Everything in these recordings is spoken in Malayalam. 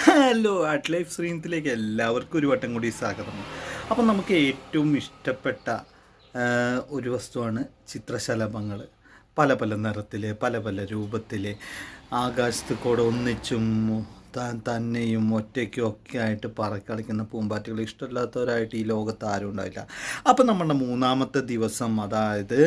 ഹലോ ആർട്ട് ലൈഫ് ശ്രീനത്തിലേക്ക് എല്ലാവർക്കും ഒരു വട്ടം കൂടി സ്വാഗതം. അപ്പം നമുക്ക് ഏറ്റവും ഇഷ്ടപ്പെട്ട ഒരു വസ്തുവാണ് ചിത്രശലഭങ്ങൾ. പല പല നിറത്തിൽ, പല പല രൂപത്തിൽ, ആകാശത്ത് കൂടെ ഒന്നിച്ചും തന്നെയും ഒറ്റയ്ക്കും ഒക്കെ ആയിട്ട് പറക്കളിക്കുന്ന പൂമ്പാറ്റകൾ ഇഷ്ടമില്ലാത്തവരായിട്ട് ഈ ലോകത്ത് ആരും ഉണ്ടാവില്ല. അപ്പം നമ്മുടെ മൂന്നാമത്തെ ദിവസം, അതായത്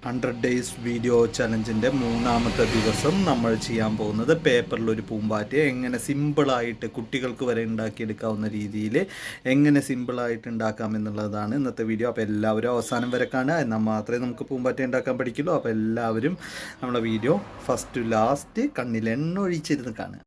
100 ഡേയ്സ് വീഡിയോ ചലഞ്ചിൻ്റെ മൂന്നാമത്തെ ദിവസം നമ്മൾ ചെയ്യാൻ പോകുന്നത് പേപ്പറിലൊരു പൂമ്പാറ്റയെ എങ്ങനെ സിമ്പിളായിട്ട് കുട്ടികൾക്ക് വരെ ഉണ്ടാക്കിയെടുക്കാവുന്ന രീതിയിൽ എങ്ങനെ സിമ്പിളായിട്ട് ഉണ്ടാക്കാം എന്നുള്ളതാണ് ഇന്നത്തെ വീഡിയോ. അപ്പോൾ എല്ലാവരും അവസാനം വരെ കാണുക, എന്നാൽ മാത്രമേ നമുക്ക് പൂമ്പാറ്റ ഉണ്ടാക്കാൻ പഠിക്കുള്ളൂ. അപ്പോൾ എല്ലാവരും നമ്മുടെ വീഡിയോ ഫസ്റ്റ് ടു ലാസ്റ്റ് കണ്ണിൽ എണ്ണ ഒഴിച്ചിരുന്ന് കാണുക.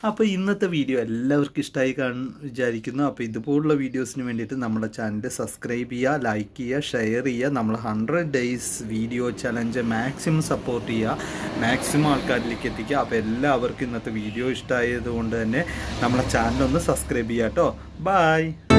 അപ്പോൾ ഇന്നത്തെ വീഡിയോ എല്ലാവർക്കും ഇഷ്ടമായി വിചാരിക്കുന്നു. അപ്പോൾ ഇതുപോലുള്ള വീഡിയോസിന് വേണ്ടിയിട്ട് നമ്മുടെ ചാനൽ സബ്സ്ക്രൈബ് ചെയ്യുക, ലൈക്ക് ചെയ്യുക, ഷെയർ ചെയ്യുക. നമ്മൾ 100 days video challenge maximum support ചെയ്യുക, മാക്സിമം ആൾക്കാരിലേക്ക് എത്തിക്കുക. അപ്പോൾ എല്ലാവർക്കും ഇന്നത്തെ വീഡിയോ ഇഷ്ടമായതുകൊണ്ട് തന്നെ നമ്മളെ ചാനലൊന്ന് സബ്സ്ക്രൈബ് ചെയ്യുക കേട്ടോ. ബൈ.